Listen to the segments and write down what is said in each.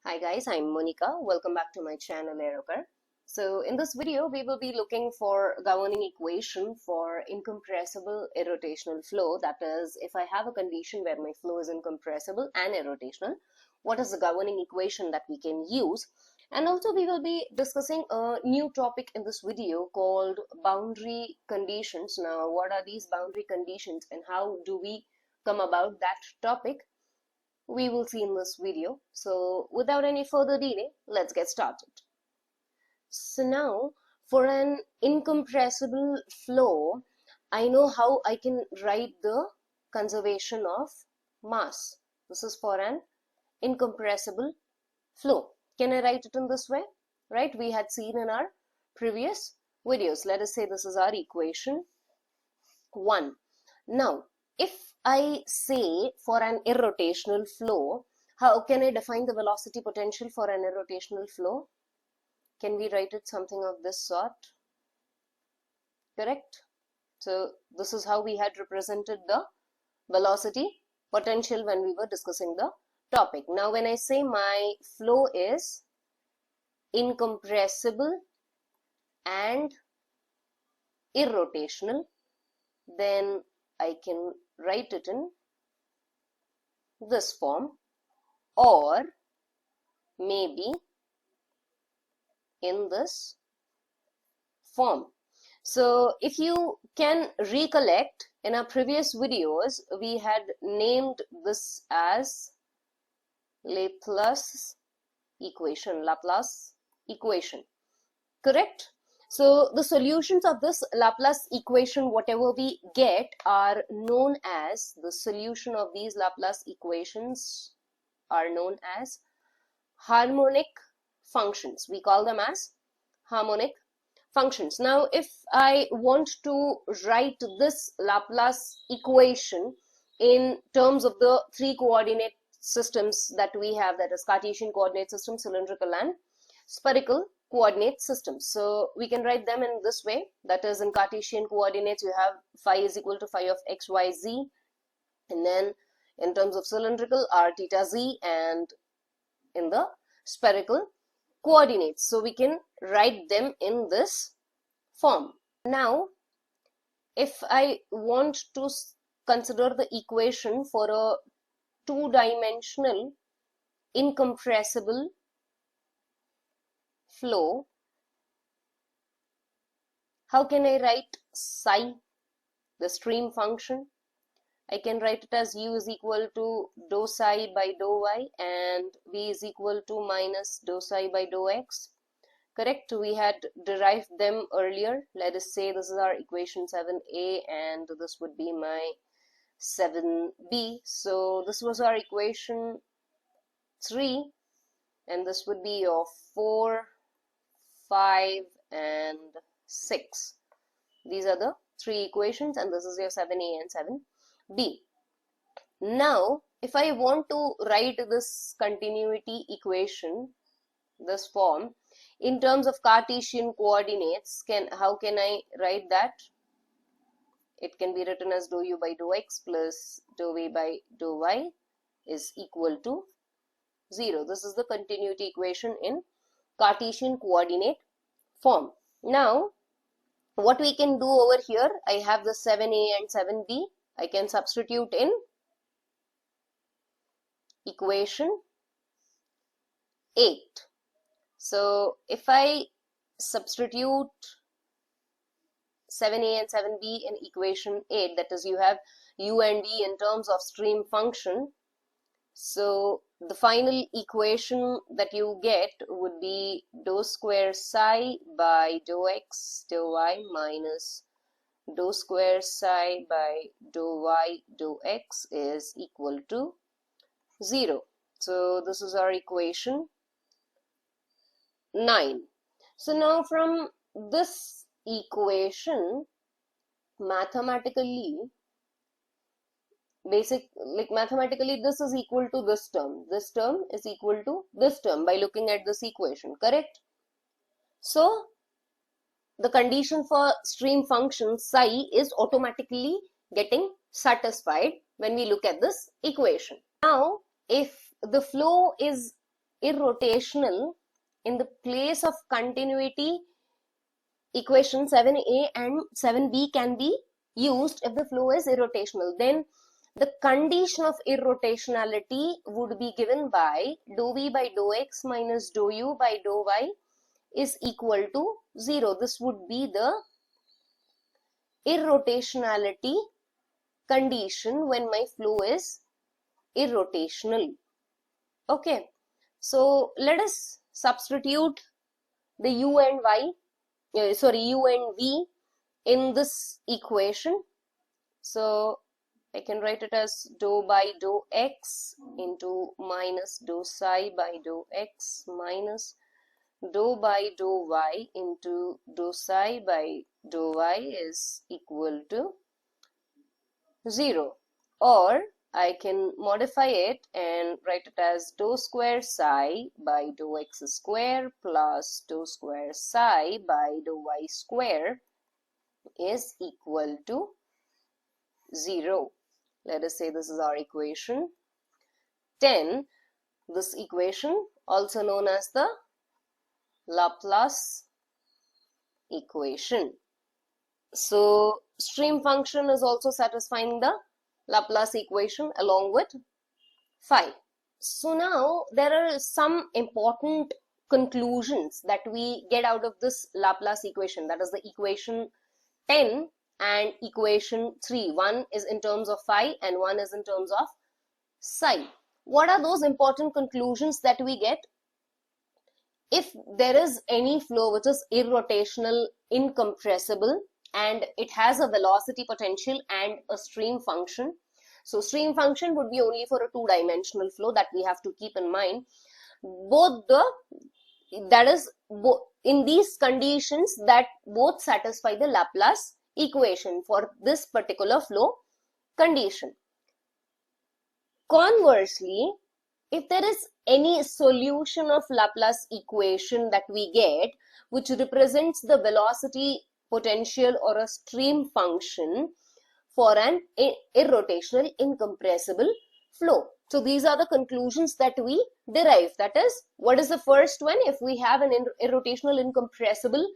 Hi guys, I'm Monica. Welcome back to my channel Aerokar. So in this video, we will be looking for governing equation for incompressible irrotational flow. That is, if I have a condition where my flow is incompressible and irrotational, what is the governing equation that we can use? And also we will be discussing a new topic in this video called boundary conditions. Now, what are these boundary conditions and how do we come about that topic? We will see in this video. So without any further delay, let's get started. So now for an incompressible flow, I know how I can write the conservation of mass. This is for an incompressible flow. Can I write it in this way? Right? We had seen in our previous videos. Let us say this is our equation 1. Now, if I say for an irrotational flow, how can I define the velocity potential for an irrotational flow? Can we write it something of this sort? Correct? So this is how we had represented the velocity potential when we were discussing the topic. Now when I say my flow is incompressible and irrotational, then I can write it in this form, or maybe in this form. So if you can recollect, in our previous videos we had named this as Laplace equation, correct? So the solutions of this Laplace equation, whatever we get, are known as, the solution of these Laplace equations are known as harmonic functions. We call them as harmonic functions. Now if I want to write this Laplace equation in terms of the three coordinate systems that we have, that is Cartesian coordinate system, cylindrical and spherical coordinate systems. So we can write them in this way, that is in Cartesian coordinates you have phi is equal to phi of x, y, z, and then in terms of cylindrical r theta z, and in the spherical coordinates. So we can write them in this form. Now if I want to consider the equation for a two-dimensional incompressible flow, how can I write psi, the stream function? I can write it as u is equal to dou psi by dou y and v is equal to minus dou psi by dou x. Correct? We had derived them earlier. Let us say this is our equation 7a and this would be my 7b. So this was our equation 3 and this would be your 4, 5 and 6. These are the three equations and this is your 7a and 7b. Now if I want to write this continuity equation, this form, in terms of Cartesian coordinates, how can I write that? It can be written as dou u by dou x plus dou v by dou y is equal to 0. This is the continuity equation in Cartesian coordinate form. Now what we can do over here, I have the 7a and 7b. I can substitute in equation 8. So if I substitute 7a and 7b in equation 8, that is you have u and v in terms of stream function, so the final equation that you get would be dou square psi by dou x dou y minus dou square psi by dou y dou x is equal to 0. So this is our equation 9. So now from this equation, mathematically this is equal to this term is equal to this term by looking at this equation, correct? So the condition for stream function psi is automatically getting satisfied when we look at this equation. Now if the flow is irrotational, in the place of continuity, equation 7a and 7b can be used if the flow is irrotational. Then the condition of irrotationality would be given by dou v by dou x minus dou u by dou y is equal to 0. This would be the irrotationality condition when my flow is irrotational. Okay, so let us substitute the u and y, u and v in this equation. So I can write it as dou by dou x into minus dou psi by dou x minus dou by dou y into dou psi by dou y is equal to 0. Or I can modify it and write it as dou square psi by dou x square plus dou square psi by dou y square is equal to 0. Let us say this is our equation 10. This equation, also known as the Laplace equation. So stream function is also satisfying the Laplace equation along with phi. So now there are some important conclusions that we get out of this Laplace equation, that is the equation 10 and equation 3. One is in terms of phi and one is in terms of psi. What are those important conclusions that we get? If there is any flow which is irrotational, incompressible, and it has a velocity potential and a stream function. So stream function would be only for a two-dimensional flow, that we have to keep in mind. In these conditions that both satisfy the Laplace equation for this particular flow condition. Conversely, if there is any solution of Laplace equation that we get which represents the velocity potential or a stream function for an irrotational incompressible flow. So these are the conclusions that we derive. That is, what is the first one? If we have an irrotational incompressible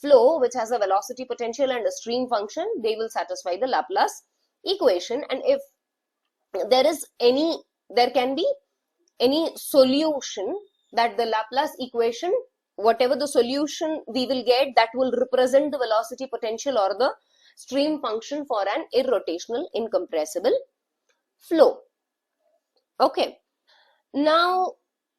flow which has a velocity potential and a stream function, they will satisfy the Laplace equation. And if there can be any solution that the Laplace equation, whatever the solution we will get, that will represent the velocity potential or the stream function for an irrotational incompressible flow. Okay, now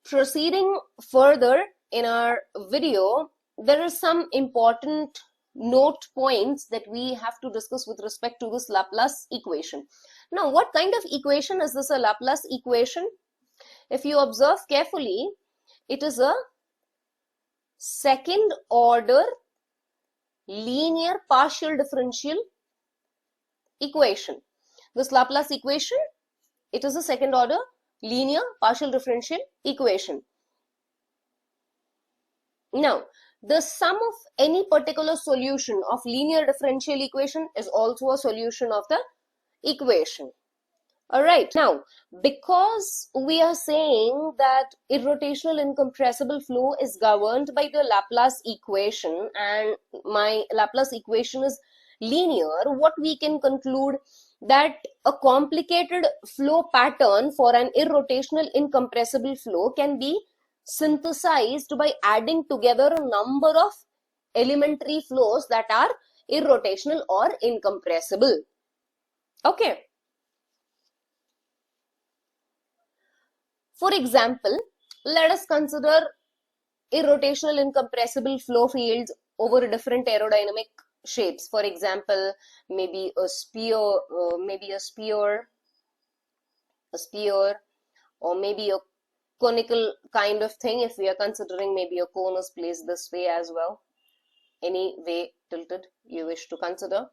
proceeding further in our video, there are some important note points that we have to discuss with respect to this Laplace equation. Now, what kind of equation is this, a Laplace equation? If you observe carefully, it is a second order linear partial differential equation. This Laplace equation, it is a second order linear partial differential equation. Now, the sum of any particular solution of linear differential equation is also a solution of the equation. Alright, now because we are saying that irrotational incompressible flow is governed by the Laplace equation and my Laplace equation is linear, what we can conclude that a complicated flow pattern for an irrotational incompressible flow can be synthesized by adding together a number of elementary flows that are irrotational or incompressible. Okay. For example, let us consider irrotational incompressible flow fields over different aerodynamic shapes. For example, maybe a sphere, or maybe a conical kind of thing. If we are considering maybe a cone is placed this way as well, any way tilted you wish to consider.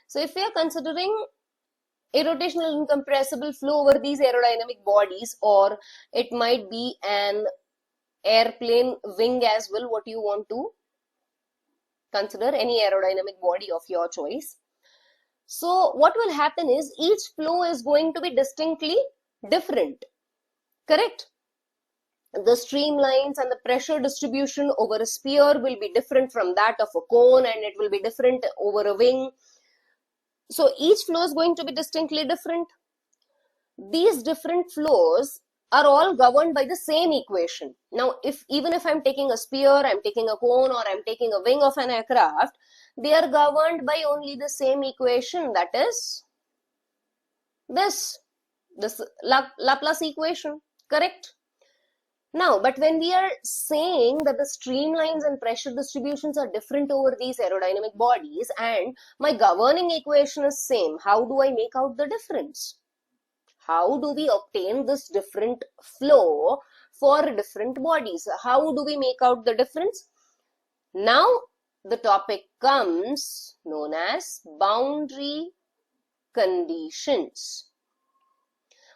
So if we are considering irrotational incompressible flow over these aerodynamic bodies, or it might be an airplane wing as well, what you want to consider, any aerodynamic body of your choice. So what will happen is each flow is going to be distinctly different, correct? the streamlines and the pressure distribution over a sphere will be different from that of a cone, and it will be different over a wing. So each flow is going to be distinctly different. These different flows are all governed by the same equation. Now, even if I'm taking a sphere, I'm taking a cone, or I'm taking a wing of an aircraft, they are governed by only the same equation, that is this Laplace equation, correct? Now, but when we are saying that the streamlines and pressure distributions are different over these aerodynamic bodies and my governing equation is same, how do I make out the difference? How do we obtain this different flow for different bodies? How do we make out the difference? Now, the topic comes known as boundary conditions.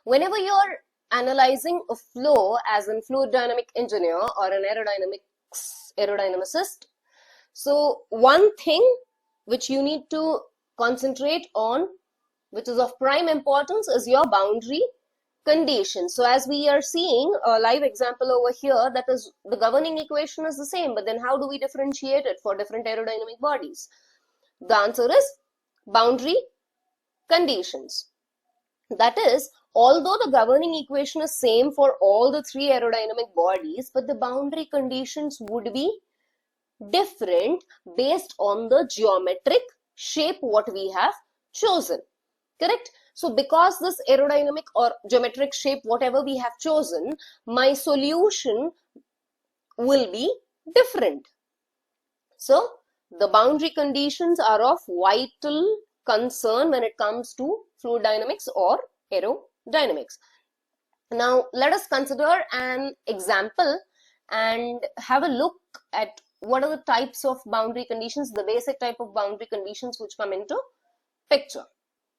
Whenever you're analyzing a flow as a fluid dynamic engineer or an aerodynamicist, so one thing which you need to concentrate on, which is of prime importance, is your boundary conditions. So as we are seeing a live example over here, that is the governing equation is the same, but then how do we differentiate it for different aerodynamic bodies? The answer is boundary conditions. That is, although the governing equation is same for all the three aerodynamic bodies, but the boundary conditions would be different based on the geometric shape what we have chosen, correct? So because this aerodynamic or geometric shape whatever we have chosen, my solution will be different. So the boundary conditions are of vital concern when it comes to fluid dynamics or aerodynamics. Now let us consider an example and have a look at what are the types of boundary conditions, the basic type of boundary conditions which come into picture.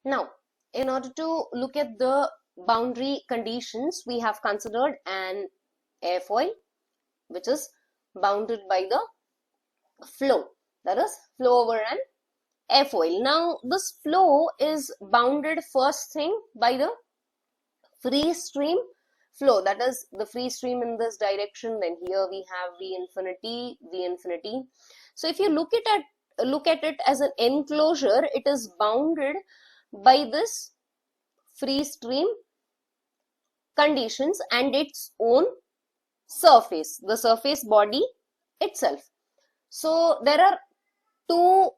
Now, in order to look at the boundary conditions, we have considered an airfoil which is bounded by the flow, that is flow over an airfoil. Now this flow is bounded first thing by the free stream flow, that is the free stream in this direction, then here we have V infinity. So if you look at it as an enclosure, it is bounded by this free stream conditions and its own surface, the surface body itself. So there are two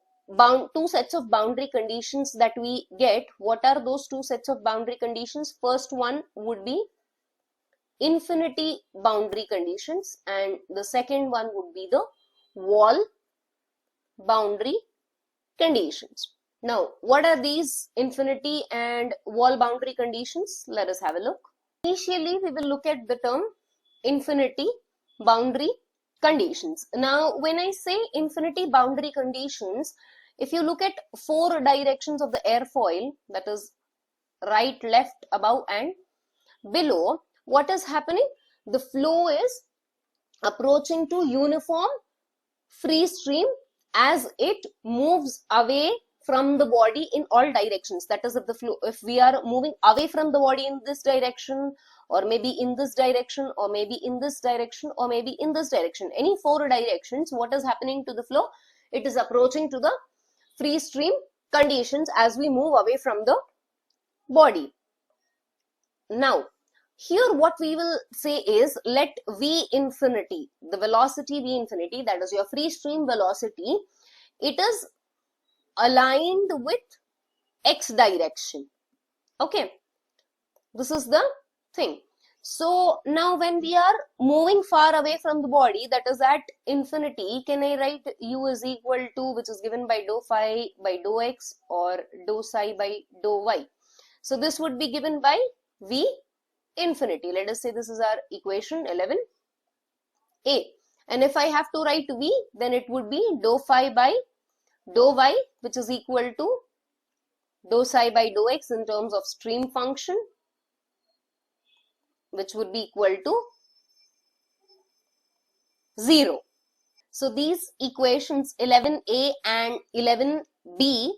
sets of boundary conditions that we get. What are those two sets of boundary conditions? First one would be infinity boundary conditions, and the second one would be the wall boundary conditions. Now, what are these infinity and wall boundary conditions? Let us have a look. Initially, we will look at the term infinity boundary conditions. Now, when I say infinity boundary conditions, if you look at four directions of the airfoil, that is right, left, above and below, what is happening? The flow is approaching to uniform free stream as it moves away from the body in all directions. That is, if we are moving away from the body in this direction, or maybe in this direction, or maybe in this direction, or maybe in this direction, any four directions, what is happening to the flow? It is approaching to the free stream conditions as we move away from the body. Now, here what we will say is, let V infinity, the velocity V infinity, that is your free stream velocity, it is aligned with x direction. Okay, this is the thing. So now when we are moving far away from the body, that is at infinity, can I write u is equal to, which is given by dou phi by dou x or dou psi by dou y? So this would be given by V infinity. Let us say this is our equation 11a, and if I have to write V, then it would be dou phi by dou y, which is equal to dou psi by dou x in terms of stream function, which would be equal to 0. So these equations 11a and 11b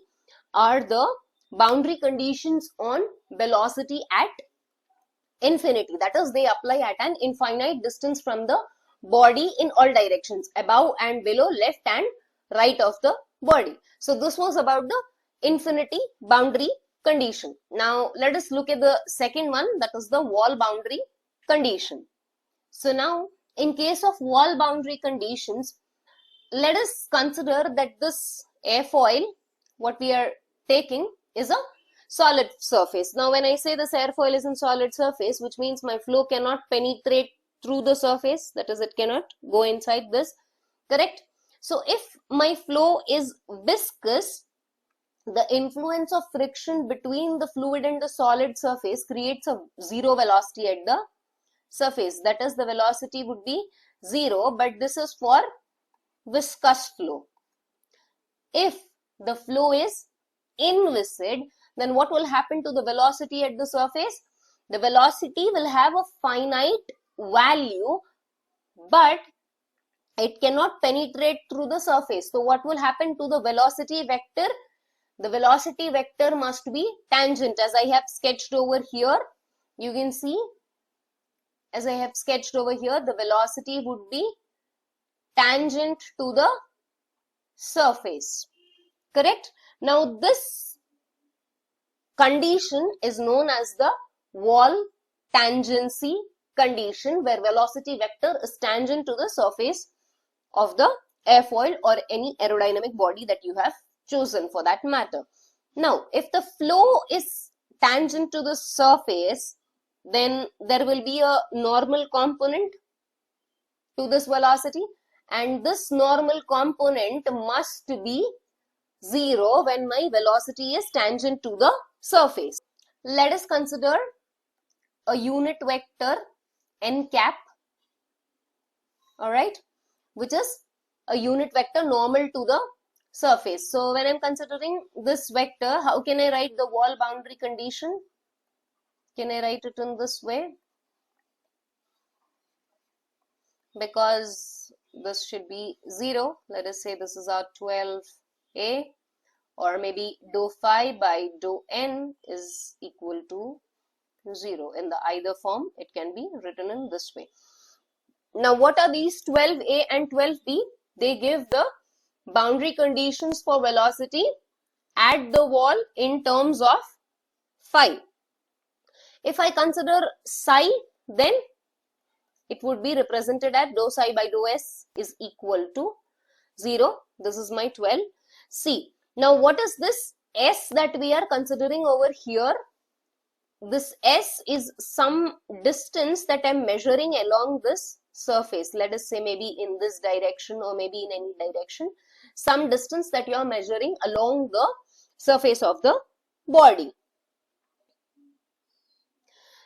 are the boundary conditions on velocity at infinity. That is, they apply at an infinite distance from the body in all directions, above and below, left and right of the body. So this was about the infinity boundary condition. Now let us look at the second one, that is the wall boundary condition. So now in case of wall boundary conditions, let us consider that this airfoil, what we are taking, is a solid surface. Now when I say this airfoil is in solid surface, which means my flow cannot penetrate through the surface, that is, it cannot go inside this, correct? So if my flow is viscous, the influence of friction between the fluid and the solid surface creates a zero velocity at the surface. That is, the velocity would be zero, but this is for viscous flow. If the flow is inviscid, then what will happen to the velocity at the surface? The velocity will have a finite value, but it cannot penetrate through the surface. So what will happen to the velocity vector? The velocity vector must be tangent, as I have sketched over here. You can see, as I have sketched over here, the velocity would be tangent to the surface, correct? Now this condition is known as the wall tangency condition, where velocity vector is tangent to the surface of the airfoil or any aerodynamic body that you have chosen for that matter. Now if the flow is tangent to the surface, then there will be a normal component to this velocity, and this normal component must be zero when my velocity is tangent to the surface. Let us consider a unit vector n cap, all right, which is a unit vector normal to the surface. So when I'm considering this vector, how can I write the wall boundary condition? Can I write it in this way? Because this should be 0. Let us say this is our 12a, or maybe dou phi by dou n is equal to 0. In the either form, it can be written in this way. Now what are these 12a and 12b? They give the boundary conditions for velocity at the wall in terms of phi. If I consider psi, then it would be represented at dou psi by dou s is equal to 0. This is my 12c. Now what is this s that we are considering over here? This s is some distance that I'm measuring along this surface. Let us say maybe in this direction or maybe in any direction. Some distance that you are measuring along the surface of the body.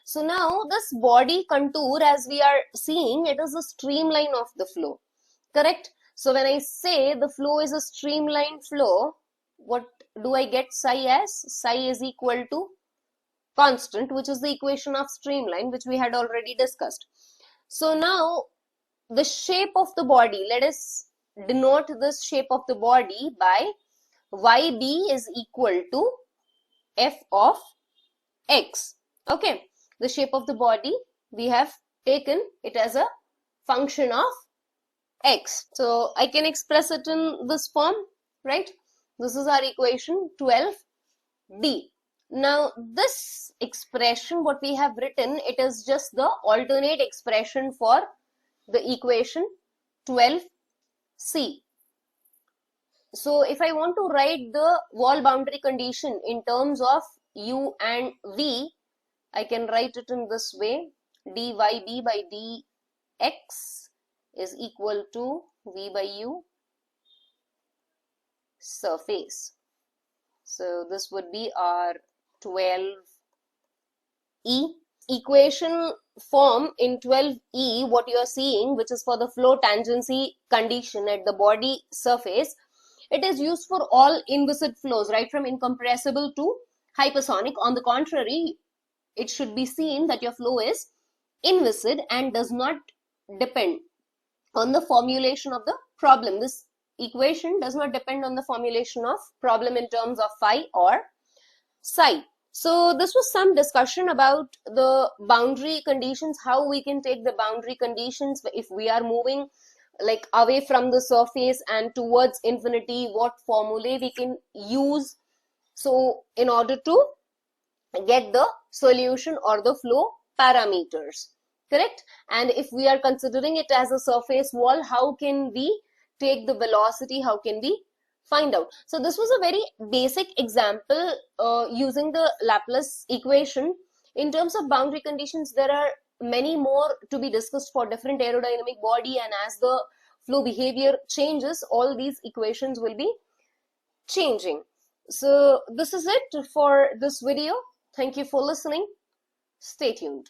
So now this body contour, as we are seeing, it is a streamline of the flow, correct? So when I say the flow is a streamline flow, what do I get psi as? Psi is equal to constant, which is the equation of streamline, which we had already discussed. So now the shape of the body, let us denote this shape of the body by yb is equal to f of x. Okay, the shape of the body, we have taken it as a function of x. So I can express it in this form, right? This is our equation 12d. Now this expression, what we have written, it is just the alternate expression for the equation 12c. So if I want to write the wall boundary condition in terms of u and v, I can write it in this way: dyb by dx is equal to v by u surface. So this would be our 12e. Equation form in 12e, what you are seeing, which is for the flow tangency condition at the body surface, it is used for all inviscid flows, right from incompressible to hypersonic. On the contrary, it should be seen that your flow is inviscid and does not depend on the formulation of the problem. This equation does not depend on the formulation of problem in terms of phi or psi. So this was some discussion about the boundary conditions, how we can take the boundary conditions if we are moving like away from the surface and towards infinity, what formulae we can use, so in order to get the solution or the flow parameters, correct? And if we are considering it as a surface wall, how can we take the velocity, how can we find out? So this was a very basic example using the Laplace equation. In terms of boundary conditions, there are many more to be discussed for different aerodynamic body, and as the flow behavior changes, all these equations will be changing. So this is it for this video. Thank you for listening. Stay tuned.